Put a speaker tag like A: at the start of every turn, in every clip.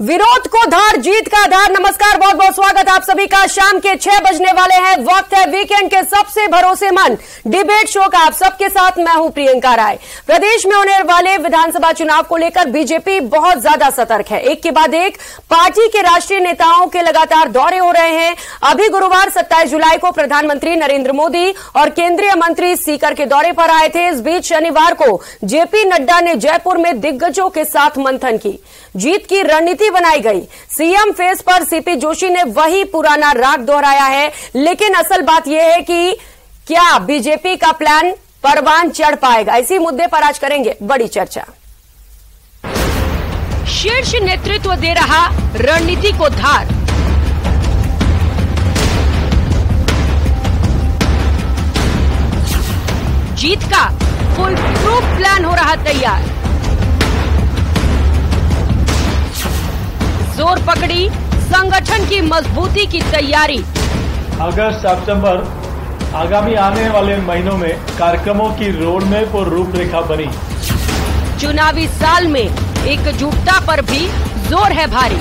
A: विरोध को धार, जीत का आधार। नमस्कार, बहुत बहुत स्वागत आप सभी का। शाम के 6 बजने वाले हैं, वक्त है वीकेंड के सबसे भरोसेमंद डिबेट शो का। आप सबके साथ मैं हूं प्रियंका राय। प्रदेश में होने वाले विधानसभा चुनाव को लेकर बीजेपी बहुत ज्यादा सतर्क है। एक के बाद एक पार्टी के राष्ट्रीय नेताओं के लगातार दौरे हो रहे हैं। अभी गुरुवार 27 जुलाई को प्रधानमंत्री नरेंद्र मोदी और केंद्रीय मंत्री सीकर के दौरे पर आए थे। इस बीच शनिवार को जेपी नड्डा ने जयपुर में दिग्गजों के साथ मंथन की, जीत की रणनीति बनाई गई। सीएम फेस पर सीपी जोशी ने वही पुराना राग दोहराया है। लेकिन असल बात यह है कि क्या बीजेपी का प्लान परवान चढ़ पाएगा? इसी मुद्दे पर आज करेंगे बड़ी चर्चा। शीर्ष नेतृत्व दे रहा रणनीति को धार, जीत का फुल प्रूफ प्लान हो रहा तैयार। जोर पकड़ी संगठन की मजबूती की तैयारी।
B: अगस्त सितंबर आगामी आने वाले महीनों में कार्यक्रमों की रोडमैप और रूपरेखा बनी।
A: चुनावी साल में एकजुटता पर भी जोर है भारी।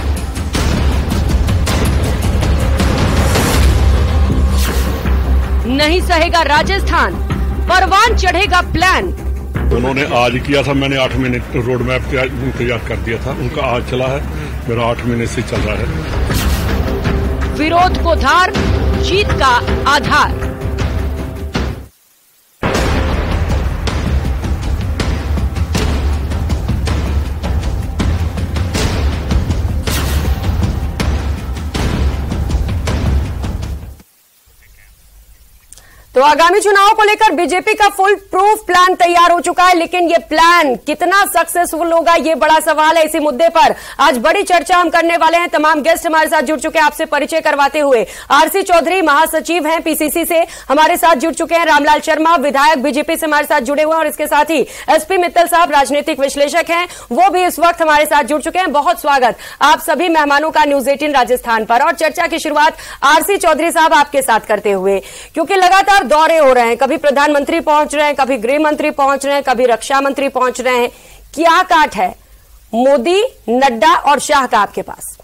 A: नहीं सहेगा राजस्थान, परवान चढ़ेगा प्लान।
C: उन्होंने आज किया था, मैंने 8 महीने रोड मैप तैयार कर दिया था, उनका आज चला है, मेरा 8 महीने से चल रहा है।
A: विरोध को धार, जीत का आधार। तो आगामी चुनाव को लेकर बीजेपी का फुल प्रूफ प्लान तैयार हो चुका है, लेकिन ये प्लान कितना सक्सेसफुल होगा ये बड़ा सवाल है। इसी मुद्दे पर आज बड़ी चर्चा हम करने वाले हैं। तमाम गेस्ट हमारे साथ जुड़ चुके हैं। आपसे परिचय करवाते हुए आरसी चौधरी महासचिव हैं पीसीसी से, हमारे साथ जुड़ चुके हैं। रामलाल शर्मा विधायक बीजेपी से हमारे साथ जुड़े हुए हैं, और इसके साथ ही एसपी मित्तल साहब राजनीतिक विश्लेषक हैं, वो भी इस वक्त हमारे साथ जुड़ चुके हैं। बहुत स्वागत आप सभी मेहमानों का न्यूज 18 राजस्थान पर। और चर्चा की शुरुआत आरसी चौधरी साहब आपके साथ करते हुए, क्योंकि लगातार दौरे हो रहे हैं, कभी प्रधानमंत्री पहुंच रहे हैं, कभी गृह मंत्री पहुंच रहे हैं, कभी रक्षा मंत्री पहुंच रहे हैं। क्या काट है मोदी, नड्डा और शाह का आपके पास?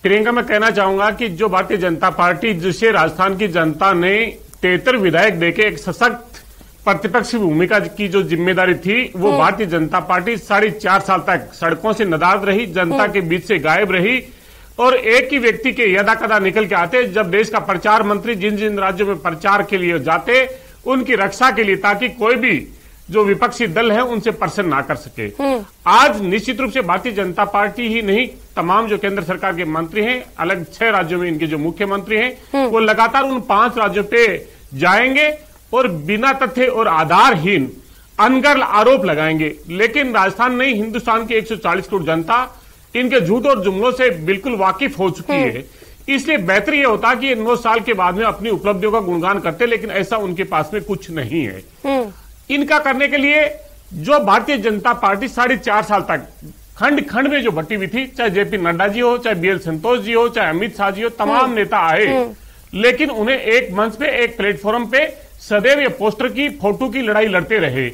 D: प्रियंका, मैं कहना चाहूंगा कि जो भारतीय जनता पार्टी, जिसे राजस्थान की जनता ने 73 विधायक देके एक सशक्त प्रतिपक्ष की भूमिका की जो जिम्मेदारी थी, वो भारतीय जनता पार्टी 4.5 साल तक सड़कों से नदारद रही, जनता के बीच से गायब रही, और एक ही व्यक्ति के यदा कदा निकल के आते जब देश का प्रचार मंत्री जिन जिन राज्यों में प्रचार के लिए जाते, उनकी रक्षा के लिए, ताकि कोई भी जो विपक्षी दल है उनसे प्रसन्न ना कर सके। आज निश्चित रूप से भारतीय जनता पार्टी ही नहीं, तमाम जो केंद्र सरकार के मंत्री हैं, अलग 6 राज्यों में इनके जो मुख्यमंत्री हैं, वो लगातार उन 5 राज्यों पे जाएंगे और बिना तथ्य और आधारहीन अनगढ़ आरोप लगाएंगे। लेकिन राजस्थान नहीं, हिंदुस्तान की 140 करोड़ जनता इनके झूठ और जुमलों से बिल्कुल वाकिफ हो चुकी है। इसलिए बेहतर यह होता कि 9 साल के बाद में अपनी उपलब्धियों का गुणगान करते, लेकिन ऐसा उनके पास में कुछ नहीं है। इनका करने के लिए जो भारतीय जनता पार्टी 4.5 साल तक खंड खंड में जो बटी हुई थी, चाहे जेपी नड्डा जी हो, चाहे बीएल संतोष जी हो, चाहे अमित शाह जी हो, तमाम नेता आए, लेकिन उन्हें एक मंच पे, एक प्लेटफॉर्म पे सदैव ये पोस्टर की, फोटो की लड़ाई लड़ते रहे।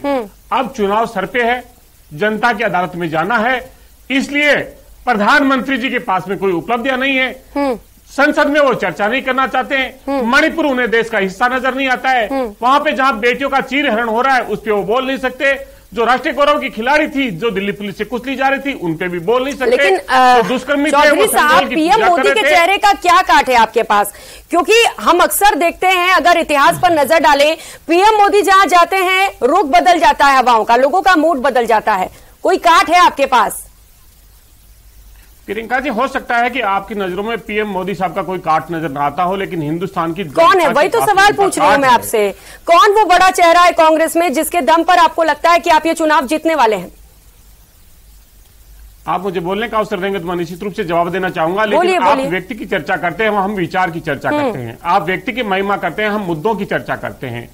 D: अब चुनाव सर पे है, जनता की अदालत में जाना है, इसलिए प्रधानमंत्री जी के पास में कोई उपलब्धियां नहीं है, संसद में वो चर्चा नहीं करना चाहते हैं, मणिपुर उन्हें देश का हिस्सा नजर नहीं आता है, वहां पे जहां बेटियों का चीरहरण हो रहा है उस पर वो बोल नहीं सकते, जो राष्ट्रीय गौरव की खिलाड़ी थी जो दिल्ली पुलिस से कुचली जा रही थी उन पे भी बोल नहीं सकते।
A: लेकिन
D: दुष्कर्मी
A: चौधरी साहब, पीएम मोदी के चेहरे का क्या काट है आपके पास? क्योंकि हम अक्सर देखते हैं, अगर इतिहास पर नजर डालें, पीएम मोदी जहां जाते हैं रुख बदल जाता है, हवाओं का, लोगों का मूड बदल जाता है। कोई काट है आपके पास?
D: प्रियंका जी, हो सकता है कि आपकी नजरों में पीएम मोदी साहब का कोई काट नजर न आता हो, लेकिन हिंदुस्तान की
A: कौन है, वही तो सवाल पूछ रही हूं मैं आपसे। कौन वो बड़ा चेहरा है कांग्रेस में जिसके दम पर आपको लगता है कि आप ये चुनाव जीतने वाले हैं?
D: आप मुझे बोलने का अवसर देंगे तो मैं निश्चित रूप से जवाब देना चाहूंगा, लेकिन आप व्यक्ति की चर्चा करते हैं, हम विचार की चर्चा करते हैं। आप व्यक्ति की महिमा करते हैं, हम मुद्दों की चर्चा करते हैं।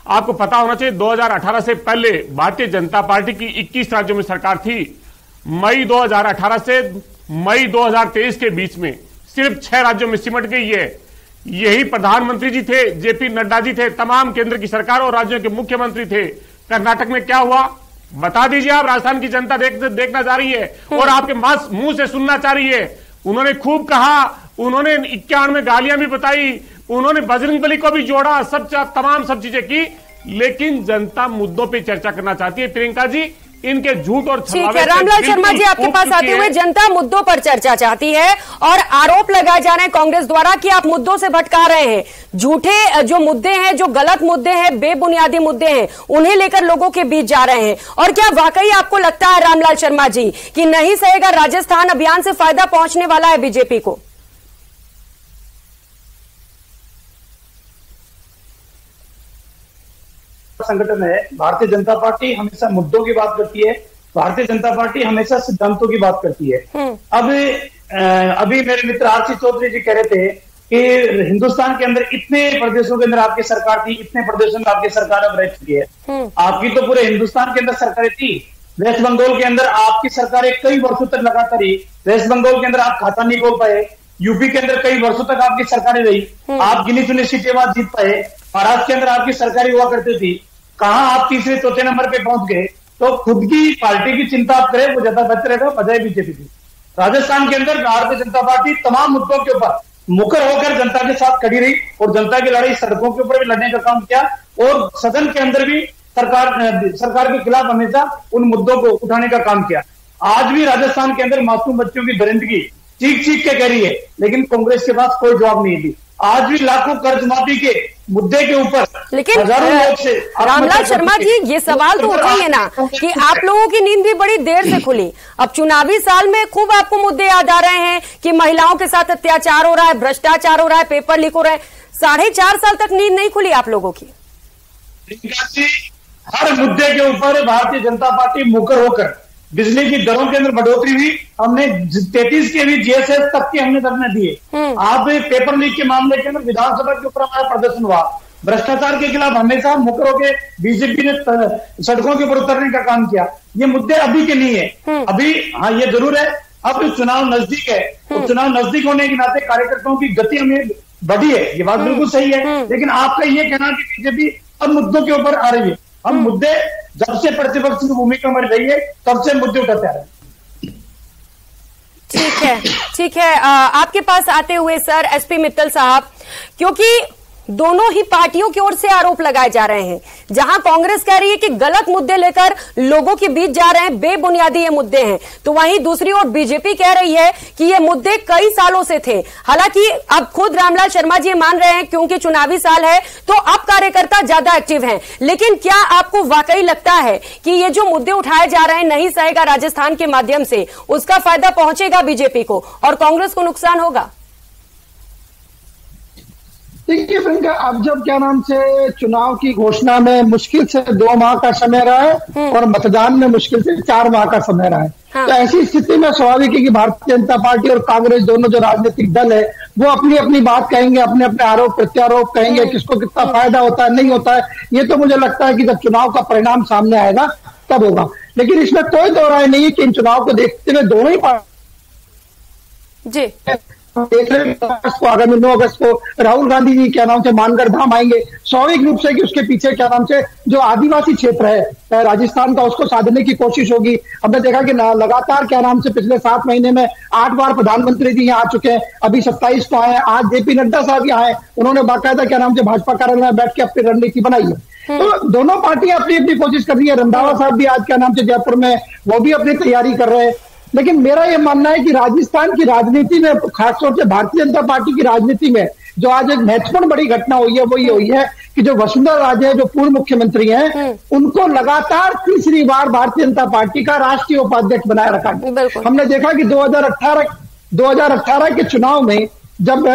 D: आपको पता होना चाहिए 2018 से पहले भारतीय जनता पार्टी की 21 राज्यों में सरकार थी। मई 2018 से मई 2023 के बीच में सिर्फ 6 राज्यों में सिमट गई है। यही प्रधानमंत्री जी थे, जेपी नड्डा जी थे, तमाम केंद्र की सरकार और राज्यों के मुख्यमंत्री थे। कर्नाटक में क्या हुआ? बता दीजिए, आप राजस्थान की जनता देखना चाह रही है और आपके मुंह से सुनना चाह रही है। उन्होंने खूब कहा, उन्होंने 51 में गालियां भी बताई, उन्होंने बजरंगबली को भी जोड़ा, तमाम सब चीजें की, लेकिन जनता मुद्दों पे चर्चा करना चाहती है। प्रियंका जी, इनके झूठ और
A: ठीक है, रामलाल शर्मा जी आपके पास आते हुए, जनता मुद्दों पर चर्चा चाहती है और आरोप लगाए जा रहे हैं कांग्रेस द्वारा कि आप मुद्दों से भटका रहे हैं। झूठे जो मुद्दे हैं, जो गलत मुद्दे हैं, बेबुनियादी मुद्दे हैं, उन्हें लेकर लोगों के बीच जा रहे हैं। और क्या वाकई आपको लगता है रामलाल शर्मा जी कि नहीं सहेगा राजस्थान अभियान से फायदा पहुंचने वाला है बीजेपी को?
E: संगठन है भारतीय जनता पार्टी, हमेशा मुद्दों की बात करती है। भारतीय जनता पार्टी हमेशा सिद्धांतों की बात करती है। अब अभी मेरे मित्र आरसी चौधरी जी कह रहे थे कि हिंदुस्तान के अंदर इतने प्रदेशों के अंदर आपकी सरकार थी, इतने प्रदेशों में आपकी सरकार अब रह चुकी है। आपकी तो पूरे हिंदुस्तान के अंदर सरकारें थी। वेस्ट बंगाल के अंदर आपकी सरकारें कई वर्षों तक लगातार रही। वेस्ट बंगाल के अंदर आप खाता नहीं खोल पाए। यूपी के अंदर कई वर्षों तक आपकी सरकारें रही, आप गिनी चुनी सीटें बाद जीत पाए। महाराष्ट्र के अंदर आपकी सरकारें हुआ करती थी, कहां आप तीसरे चौथे नंबर पे पहुंच गए। तो खुद की पार्टी की चिंता आप करें, वो ज्यादा बेहतर रहेगा बजाय बीजेपी की। राजस्थान के अंदर भारतीय जनता पार्टी तमाम मुद्दों के ऊपर मुखर होकर जनता के साथ खड़ी रही और जनता की लड़ाई सड़कों के ऊपर भी लड़ने का काम किया और सदन के अंदर भी सरकार के खिलाफ हमेशा उन मुद्दों को उठाने का काम किया। आज भी राजस्थान के अंदर मासूम बच्चों की दरिंदगी चीख चीख के कह रही है, लेकिन कांग्रेस के पास कोई जवाब नहीं दी। आज भी लाखों कर्ज माफी के मुद्दे के ऊपर
A: लेकिन रामलाल शर्मा जी, ये सवाल तो उठेंगे ना कि आप लोगों की नींद भी बड़ी देर से खुली। अब चुनावी साल में खूब आपको मुद्दे याद आ रहे हैं कि महिलाओं के साथ अत्याचार हो रहा है, भ्रष्टाचार हो रहा है, पेपर लीक हो रहा है। 4.5 साल तक नींद नहीं खुली आप लोगों की।
E: हर मुद्दे के ऊपर भारतीय जनता पार्टी मुखर होकर, बिजली की दरों के अंदर बढ़ोतरी हुई, हमने 33 के भी जीएसएस तक के हमने धरने दिए। आप पेपर लीक के मामले के अंदर विधानसभा के ऊपर हमारा प्रदर्शन हुआ। भ्रष्टाचार के खिलाफ हमेशा मुखर होकर बीजेपी ने सड़कों के ऊपर उतरने का काम किया। ये मुद्दे अभी के नहीं है। अभी हाँ, ये जरूर है, अब चुनाव नजदीक है और चुनाव नजदीक होने के नाते कार्यकर्ताओं की गति हमें बढ़ी है, ये बात बिल्कुल सही है। लेकिन आपका ये कहना कि बीजेपी अब मुद्दों के ऊपर आ रही है, हम मुद्दे जब से प्रतिपक्ष की भूमिका में रही है तब से मुद्दे उठाते आ रहे हैं।
A: ठीक है, आपके पास आते हुए सर एसपी मित्तल साहब, क्योंकि दोनों ही पार्टियों की ओर से आरोप लगाए जा रहे हैं। जहां कांग्रेस कह रही है कि गलत मुद्दे लेकर लोगों के बीच जा रहे हैं, बेबुनियादी ये मुद्दे हैं, तो वहीं दूसरी ओर बीजेपी कह रही है कि ये मुद्दे कई सालों से थे। हालांकि अब खुद रामलाल शर्मा जी मान रहे हैं क्योंकि चुनावी साल है तो अब कार्यकर्ता ज्यादा एक्टिव हैं। लेकिन क्या आपको वाकई लगता है कि ये जो मुद्दे उठाए जा रहे हैं नहीं सहेगा राजस्थान के माध्यम से, उसका फायदा पहुंचेगा बीजेपी को और कांग्रेस को नुकसान होगा?
F: देखिए प्रियंका, अब जब क्या नाम से चुनाव की घोषणा में मुश्किल से 2 माह का समय रहा है और मतदान में मुश्किल से 4 माह का समय रहा है, तो ऐसी स्थिति में स्वाभाविक है कि भारतीय जनता पार्टी और कांग्रेस दोनों जो राजनीतिक दल है वो अपनी अपनी बात कहेंगे, अपने अपने आरोप प्रत्यारोप कहेंगे, किसको कितना फायदा होता है नहीं होता है। ये तो मुझे लगता है कि जब चुनाव का परिणाम सामने आएगा तब होगा। लेकिन इसमें कोई दो राय नहीं है कि इन चुनाव को देखते हुए दोनों ही पार्टी
A: जी
F: देख रहे हैं आगामी 9 अगस्त को राहुल गांधी जी क्या नाम से मानगढ़ धाम आएंगे। स्वाभाविक रूप से कि उसके पीछे क्या नाम से जो आदिवासी क्षेत्र है राजस्थान का, उसको साधने की कोशिश होगी। हमने देखा कि लगातार क्या नाम से पिछले 7 महीने में 8 बार प्रधानमंत्री जी यहाँ आ चुके हैं, अभी 27 को आए। आज जेपी नड्डा साहब यहाँ आए, उन्होंने बाकायदा क्या नाम से भाजपा कार्यालय में बैठ के अपनी रणनीति बनाई है। तो दोनों पार्टियां अपनी अपनी कोशिश कर रही है। रंधावा साहब भी आज क्या नाम से जयपुर में, वो भी अपनी तैयारी कर रहे हैं। लेकिन मेरा यह मानना है कि राजस्थान की राजनीति में, खासतौर से भारतीय जनता पार्टी की राजनीति में जो आज एक महत्वपूर्ण बड़ी घटना हुई है वो ये हुई है कि जो वसुंधरा राजे जो पूर्व मुख्यमंत्री हैं, उनको लगातार तीसरी बार भारतीय जनता पार्टी का राष्ट्रीय उपाध्यक्ष बनाए रखा गया। हमने देखा कि 2018 के चुनाव में जब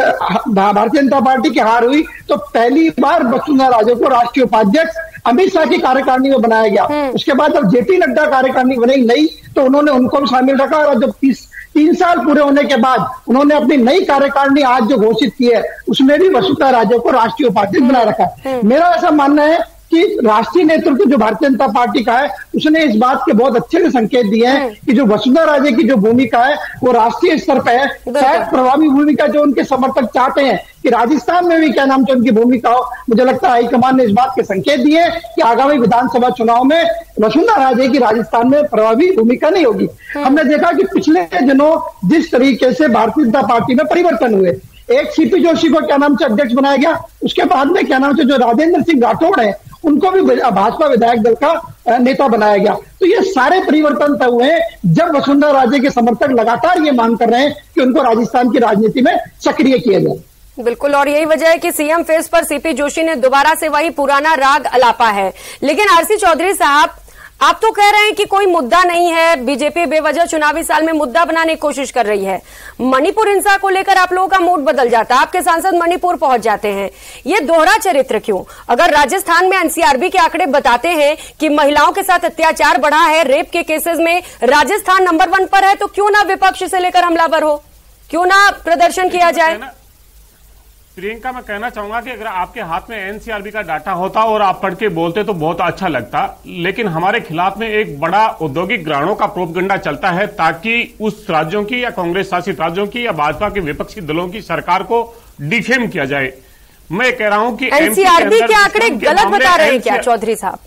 F: भारतीय जनता पार्टी की हार हुई तो पहली बार वसुंधरा राजे को राष्ट्रीय उपाध्यक्ष अमित शाह की कार्यकारिणी में बनाया गया। उसके बाद जब जेपी नड्डा कार्यकारिणी बनी नई तो उन्होंने उनको भी शामिल रखा और जब 3 साल पूरे होने के बाद उन्होंने अपनी नई कार्यकारिणी आज जो घोषित की है उसमें भी वसुंधरा राजे को राष्ट्रीय उपाध्यक्ष बना रखा है। मेरा ऐसा मानना है कि कि राष्ट्रीय नेतृत्व जो भारतीय जनता पार्टी का है उसने इस बात के बहुत अच्छे से संकेत दिए हैं कि जो वसुंधरा राजे की जो भूमिका है वो राष्ट्रीय स्तर पर है। शायद प्रभावी भूमिका जो उनके समर्थक चाहते हैं कि राजस्थान में भी क्या नाम से उनकी भूमिका हो, मुझे लगता है हाईकमान ने इस बात के संकेत दिए कि आगामी विधानसभा चुनाव में वसुंधरा राजे की राजस्थान में प्रभावी भूमिका नहीं होगी। हमने देखा कि पिछले दिनों जिस तरीके से भारतीय जनता पार्टी में परिवर्तन हुए, एक सीपी जोशी को क्या नाम से अध्यक्ष बनाया गया, उसके बाद में क्या नाम से जो राजेंद्र सिंह राठौड़ है उनको भी भाजपा विधायक दल का नेता बनाया गया। तो ये सारे परिवर्तन तय हुए हैं जब वसुंधरा राजे के समर्थक लगातार ये मांग कर रहे हैं कि उनको राजस्थान की राजनीति में सक्रिय किया जाए।
A: बिल्कुल, और यही वजह है कि सीएम फेस पर सीपी जोशी ने दोबारा से वही पुराना राग अलापा है। लेकिन आरसी चौधरी साहब, आप तो कह रहे हैं कि कोई मुद्दा नहीं है, बीजेपी बेवजह चुनावी साल में मुद्दा बनाने की कोशिश कर रही है। मणिपुर हिंसा को लेकर आप लोगों का मूड बदल जाता है, आपके सांसद मणिपुर पहुंच जाते हैं, ये दोहरा चरित्र क्यों? अगर राजस्थान में एनसीआरबी के आंकड़े बताते हैं कि महिलाओं के साथ अत्याचार बढ़ा है, रेप के केसेस में राजस्थान नंबर 1 पर है, तो क्यों ना विपक्ष से लेकर हमलावर हो, क्यों ना प्रदर्शन किया जाए?
D: प्रियंका, मैं कहना चाहूंगा कि अगर आपके हाथ में एनसीआरबी का डाटा होता और आप पढ़ के बोलते तो बहुत अच्छा लगता, लेकिन हमारे खिलाफ में एक बड़ा औद्योगिक घरानों का प्रोपगंडा चलता है ताकि उस राज्यों की या कांग्रेस शासित राज्यों की या भाजपा के विपक्षी दलों की सरकार को डिफेम किया जाए। मैं कह रहा हूं कि
A: एनसीआरबी के आंकड़े गलत बता रहे हैं क्या चौधरी साहब?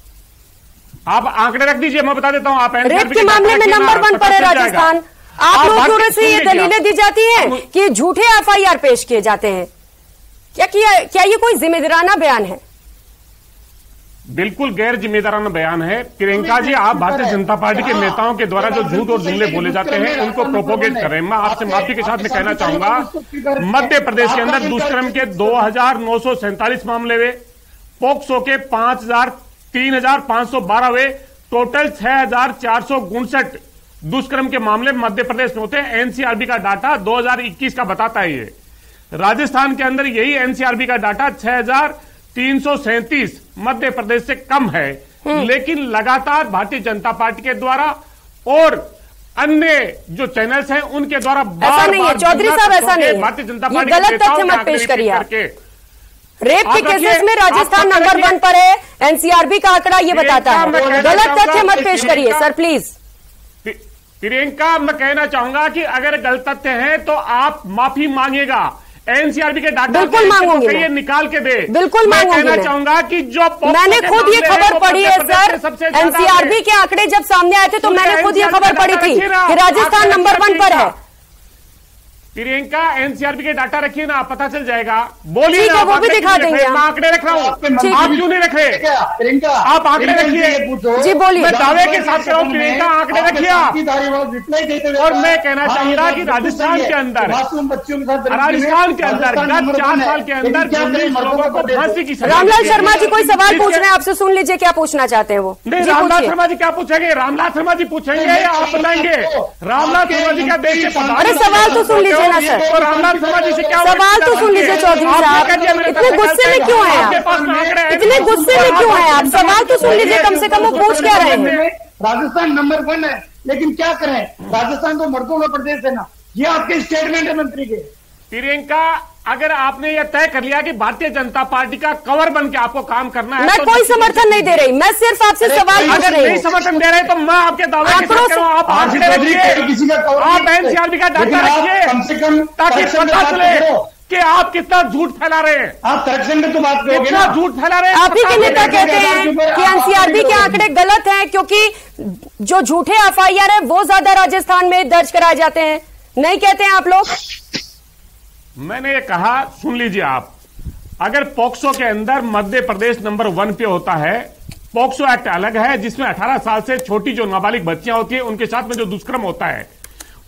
D: आप आंकड़े रख दीजिए, मैं बता देता हूं। आप
A: रेप के मामले में नंबर 1 पर है राजस्थान। आप लोगों से ये दलीलें दी जाती है कि झूठे एफआईआर पेश किए जाते हैं, क्या ये कोई जिम्मेदाराना बयान है?
D: बिल्कुल गैर जिम्मेदाराना बयान है प्रियंका जी। आप भारतीय जनता पार्टी के नेताओं के द्वारा जो झूठ और जुमले बोले जाते हैं उनको प्रोपोगेट कर रहे हैं। मैं आपसे माफी के साथ में कहना चाहूंगा, मध्य प्रदेश के अंदर दुष्कर्म के 2947 मामले हुए, पोक्सो के 3512 हुए, टोटल 6459 दुष्कर्म के मामले मध्य प्रदेश में होते हैं। एनसीआरबी का डाटा 2021 का बताता है। ये राजस्थान के अंदर यही एनसीआरबी का डाटा 6337 मध्य प्रदेश से कम है। लेकिन लगातार भारतीय जनता पार्टी के द्वारा और अन्य जो चैनल्स हैं उनके द्वारा
A: ऐसा नहीं है चौधरी साहब, ऐसा नहीं है,
D: भारतीय जनता पार्टी
A: गलत तथ्य मत पेश करिए। रेप के केसेस में राजस्थान नंबर 1 पर है, एनसीआरबी का आंकड़ा ये बताता है। गलत तथ्य मत पेश करिए सर प्लीज।
D: प्रियंका, मैं कहना चाहूंगा कि अगर गलत तथ्य है तो आप माफी मांगेगा। एनसीआरबी के डाटा
A: बिल्कुल मांगूंगी,
D: ये निकाल के दे।
A: बिल्कुल मांगूंगी।
D: मैं कहना चाहूंगा कि जो
A: मैंने खुद ये खबर पढ़ी है सर, एनसीआरबी के आंकड़े जब सामने आए थे तो मैंने खुद ये खबर पढ़ी थी कि राजस्थान नंबर 1 पर है।
D: प्रियंका, एनसीआरबी के डाटा रखिए ना, पता चल जाएगा। बोलिए ना,
A: वो भी दिखा देंगे।
D: मैं आंकड़े रख रहा हूँ, आप क्यों नहीं रख रहे?
E: प्रियंका,
D: आप आंकड़े रखिए जी, बोलिए। मैं दावे के साथ कह रहा हूँ प्रियंका, आंकड़े रखिए आप। और मैं कहना चाहूंगा कि राजस्थान के अंदर गत 4 साल के अंदर 19 लोगों को फांसी की सजा।
A: रामलाल शर्मा जी कोई सवाल पूछ रहे हैं आपसे, सुन लीजिए क्या पूछना चाहते हैं वो।
D: नहीं, रामलाल शर्मा जी क्या पूछेंगे? रामलाल शर्मा जी पूछेंगे या आप बताएंगे? रामलाल शर्मा जी का देश से
A: अरे सवाल तो सुन लीजिए ना सर,
D: रामलाल शर्मा जी से क्या
A: सवाल तो सुन लीजिए चौधरी साहब। इतने गुस्से में क्यों है आप? इतने गुस्से में क्यों है आप? सवाल तो सुन लीजिए, कम से कम वो पूछ क्या रहे हैं।
E: राजस्थान नंबर 1 है, लेकिन क्या करें, राजस्थान तो मर्दों का प्रदेश है ना। ये आपके स्टेटमेंट है मंत्री के।
D: प्रियंका, अगर आपने यह तय कर लिया कि भारतीय जनता पार्टी का कवर बन के आपको काम करना है,
A: मैं तो कोई समर्थन नहीं दे रही, मैं सिर्फ आपसे सवाल पूछ रही हूँ।
D: नहीं समर्थन दे रहे तो मैं आपके दावे के साथ कह रहा हूं, आप आंकड़े रखिए, आप एनसीआरबी का डाटा रखिए,
E: कम से कम
D: ताकि पता चले कि आप कितना झूठ फैला रहे हैं।
E: आप करप्शन में तो बात करोगे,
D: कितना झूठ फैला रहे हैं।
A: आप ही के नेता कहते हैं कि एनसीआरबी के आंकड़े गलत हैं क्योंकि जो झूठे एफआईआर है वो ज्यादा राजस्थान में दर्ज कराए जाते हैं, नहीं कहते हैं आप लोग?
D: मैंने ये कहा, सुन लीजिए आप, अगर पॉक्सो के अंदर मध्य प्रदेश नंबर 1 पे होता है। पॉक्सो एक्ट अलग है जिसमें 18 साल से छोटी जो नाबालिग बच्चियां होती है उनके साथ में जो दुष्कर्म होता है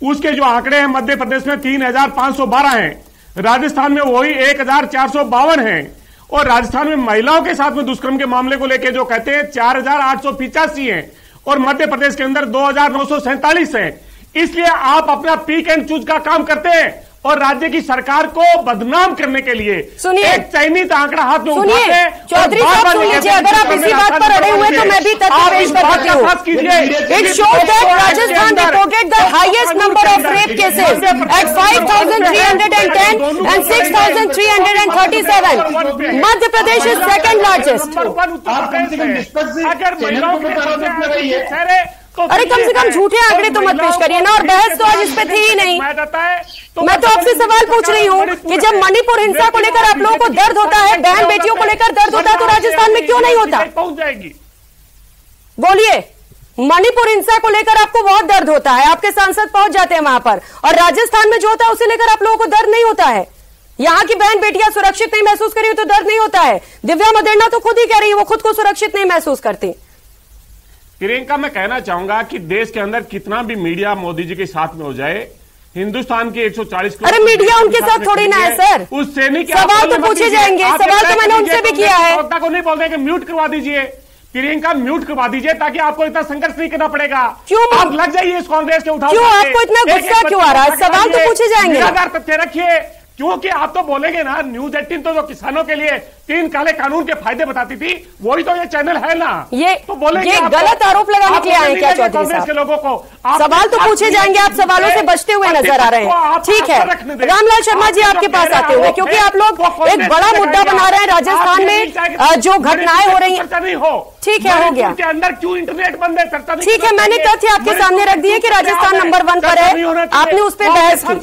D: उसके जो आंकड़े हैं मध्य प्रदेश में 3512 हैं, राजस्थान में वही 1452 हैं। और राजस्थान में महिलाओं के साथ में दुष्कर्म के मामले को लेकर जो कहते हैं 4885 हैं और मध्य प्रदेश के अंदर 2947 हैं। इसलिए आप अपना पिक एंड चूज का काम करते हैं और राज्य की सरकार को बदनाम करने के लिए एक चयनित आंकड़ा हाथ में उठाते हैं।
A: चौधरी साहब सुन लीजिए, अगर आप इसी बात पर अड़े हुए तो मैं भी तथ्य पेश कर देती हूँ। It shows that Rajasthan reported the highest number of rape cases at 5,310 and 6,337. Madhya Pradesh is second largest.
D: अगर महिलाओं के
A: अरे कम से कम झूठे आंकड़े तो मत पेश करिए ना, और बहस तो आज इस पे थी ही नहीं। मैं तो आपसे सवाल पूछ रही हूँ कि जब मणिपुर हिंसा को लेकर आप लोगों को दर्द होता है, बहन बेटियों को लेकर दर्द होता है, तो राजस्थान में क्यों नहीं होता?
D: पहुंच जाएगी।
A: बोलिए, मणिपुर हिंसा को लेकर आपको बहुत दर्द होता है, आपके सांसद पहुंच जाते हैं वहां पर, और राजस्थान में जो होता है उसे लेकर आप लोगों को दर्द नहीं होता है। यहाँ की बहन बेटियां सुरक्षित नहीं महसूस करी तो दर्द नहीं होता है। दिव्या मदेरणा तो खुद ही कह रही है वो खुद को सुरक्षित नहीं महसूस करती।
D: प्रियंका, मैं कहना चाहूंगा कि देश के अंदर कितना भी मीडिया मोदी जी के साथ में हो जाए, हिंदुस्तान के 140 करोड़,
A: अरे मीडिया उनके साथ थोड़ी ना है सर,
D: उस सैनिक
A: सवाल तो पूछे जाएंगे, सवाल तो मैंने उनसे भी किया है।
D: को नहीं बोल देंगे म्यूट करवा दीजिए, प्रियंका म्यूट करवा दीजिए ताकि आपको इतना संघर्ष नहीं करना पड़ेगा।
A: क्यों
D: आप लग जाइए इस कांग्रेस के उठाव।
A: क्यों आपको इतना गुस्सा क्यों आ रहा है? सवाल तो पूछे जाएंगे।
D: तथ्य रखिए, क्योंकि आप तो बोलेंगे ना, न्यूज 18 तो जो किसानों के लिए 3 काले कानून के फायदे बताती थी, वही तो ये चैनल है ना।
A: ये
D: तो बोलेंगे
A: ये गलत आरोप लगाने के लिए आए क्या चौधरी साहब?
D: के लोगों को
A: सवाल तो पूछे जाएंगे, आप सवालों से बचते हुए नजर आ रहे हैं। ठीक है, रामलाल शर्मा जी आपके पास आते हुए, क्योंकि आप लोग एक बड़ा मुद्दा बना रहे हैं राजस्थान में जो घटनाएं हो रही हैं। ठीक है, हो गया।
D: के अंदर क्यों इंटरनेट बंद है? चर्चा
A: ठीक है, मैंने तथ्य आपके सामने रख दिए कि राजस्थान नंबर 1 पर है, आपने उस पर बहस की,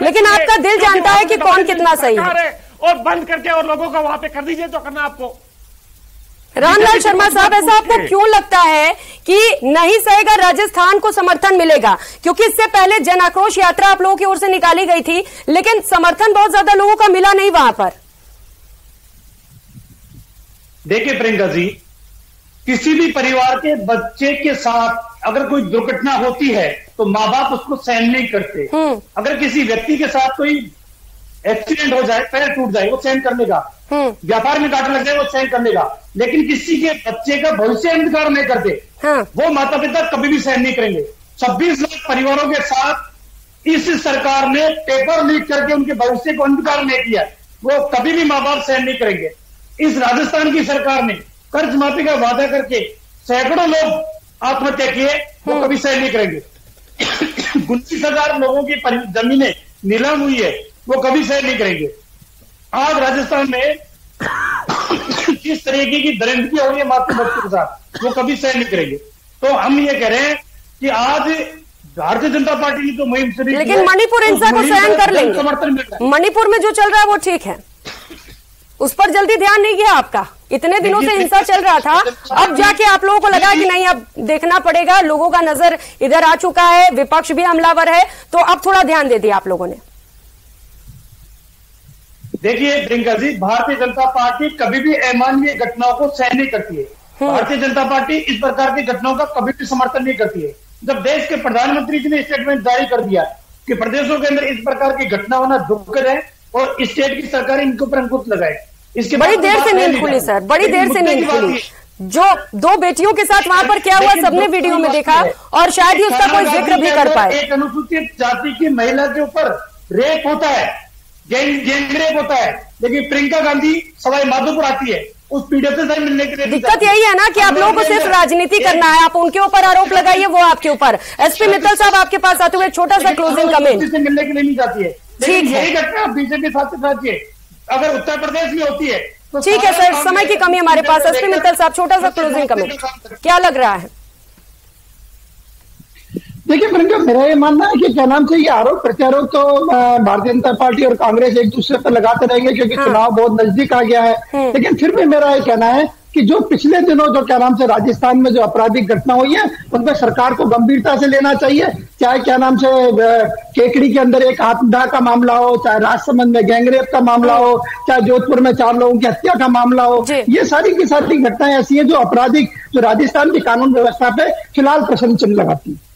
A: लेकिन आपका दिल जानता है कि कौन कितना सही है।
D: और बंद करके और लोगों को वहां पे कर दीजिए जो करना आपको।
A: रामलाल शर्मा साहब, ऐसा आपको क्यों लगता है कि नहीं सहेगा राजस्थान को समर्थन मिलेगा? क्योंकि इससे पहले जन आक्रोश यात्रा आप लोगों की ओर से निकाली गई थी, लेकिन समर्थन बहुत ज्यादा लोगों का मिला नहीं वहां पर।
E: देखिए प्रियंका जी, किसी भी परिवार के बच्चे के साथ अगर कोई दुर्घटना होती है तो माँ बाप उसको सहन नहीं करते। अगर किसी व्यक्ति के साथ कोई एक्सीडेंट हो जाए, पैर टूट जाए, वो सहन कर लेगा, व्यापार में कांटा लग जाए वो सहन कर लेगा, लेकिन किसी के बच्चे का भविष्य अंधकार नहीं करते। वो माता पिता कभी भी सहन नहीं करेंगे। 26 लाख परिवारों के साथ इस सरकार ने पेपर लीक करके उनके भविष्य को अंधकार नहीं किया, वो कभी भी माँ बाप सहन नहीं करेंगे। इस राजस्थान की सरकार ने कर्ज माफी का वादा करके सैकड़ों लोग आत्महत्या किए, वो कभी सहन नहीं करेंगे। 29,000 लोगों की जमीनें नीलाम हुई है, वो कभी सहन नहीं करेंगे। आज राजस्थान में जिस तरीके की दरिंदगी हो रही है मातृ बच्चों के साथ, वो कभी सहन नहीं करेंगे। तो हम ये कह रहे हैं कि आज भारतीय जनता पार्टी की तो मुहिम से,
A: लेकिन मणिपुर हिंसा को सहन कर लेंगे।
E: समर्थन मिल रहा है।
A: मणिपुर में जो चल रहा है वो ठीक है, उस पर जल्दी ध्यान नहीं गया आपका। इतने दिनों से हिंसा चल रहा था, अब जाके आप लोगों को लगा कि नहीं अब देखना पड़ेगा, लोगों का नजर इधर आ चुका है, विपक्ष भी हमलावर है, तो अब थोड़ा ध्यान दे दिया आप लोगों ने।
E: देखिए प्रियंका जी, भारतीय जनता पार्टी कभी भी अमानवीय घटनाओं को सहन नहीं करती है। भारतीय जनता पार्टी इस प्रकार की घटनाओं का कभी भी समर्थन नहीं करती है। जब देश के प्रधानमंत्री जी ने स्टेटमेंट जारी कर दिया कि प्रदेशों के अंदर इस प्रकार की घटना होना दुखद है और स्टेट की सरकार इनके ऊपर अंकुश लगाए, इसके
A: बड़ी देर से नींद खुली सर, बड़ी देर से नींद खुली। जो 2 बेटियों के साथ वहां पर क्या हुआ सबने वीडियो में देखा, और शायद ही उसका कोई जिक्र भी कर पाए।
E: एक अनुसूचित जाति की महिला के ऊपर रेप होता है, गैंग रेप होता है, लेकिन प्रियंका गांधी सवाई माधोपुर आती है उस पीड़ित से मिलने के लिए।
A: दिक्कत यही है ना कि आप लोगों को सिर्फ राजनीति करना है, आप उनके ऊपर आरोप लगाइए, वो आपके ऊपर। एसपी मित्तल साहब आपके पास आते हुए छोटा सा क्लोजिंग कमेंट।
E: से मिलने के लिए नहीं जाती है,
A: ठीक है,
E: यही घटना बीजेपी साथ साथिए अगर उत्तर प्रदेश में होती है तो
A: ठीक है सर, समय की कमी हमारे पास। एसपी मित्तल साहब छोटा सा क्लोजिंग कमेंट, क्या लग रहा है?
F: देखिए प्रियंका, मेरा ये मानना है कि क्या नाम से ये आरोप प्रत्यारोप तो भारतीय जनता पार्टी और कांग्रेस एक दूसरे पर लगाते रहेंगे, क्योंकि चुनाव बहुत नजदीक आ गया है। लेकिन फिर भी मेरा ये कहना है कि जो पिछले दिनों जो क्या नाम से राजस्थान में जो आपराधिक घटना हुई है, उन पर सरकार को गंभीरता से लेना चाहिए। चाहे क्या नाम से केकड़ी के अंदर एक आत्मदाह का मामला हो, चाहे राजसमंद में गैंगरेप का मामला हो, चाहे जोधपुर में 4 लोगों की हत्या का मामला हो, ये सारी की सारी घटनाएं ऐसी है जो आपराधिक जो राजस्थान की कानून व्यवस्था पे फिलहाल प्रश्न चिन्ह लगाती है।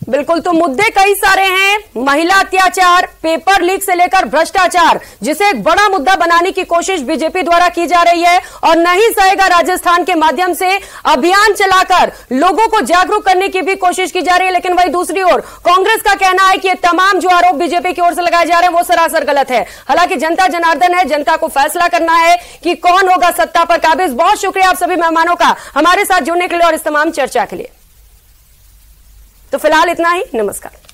A: बिल्कुल, तो मुद्दे कई सारे हैं, महिला अत्याचार, पेपर लीक से लेकर भ्रष्टाचार, जिसे एक बड़ा मुद्दा बनाने की कोशिश बीजेपी द्वारा की जा रही है और नहीं सहेगा राजस्थान के माध्यम से अभियान चलाकर लोगों को जागरूक करने की भी कोशिश की जा रही है। लेकिन वही दूसरी ओर कांग्रेस का कहना है कि ये तमाम जो आरोप बीजेपी की ओर से लगाए जा रहे हैं वो सरासर गलत है। हालांकि जनता जनार्दन है, जनता को फैसला करना है कि कौन होगा सत्ता पर काबिज। बहुत शुक्रिया आप सभी मेहमानों का हमारे साथ जुड़ने के लिए और इस तमाम चर्चा के लिए। तो फिलहाल इतना ही, नमस्कार।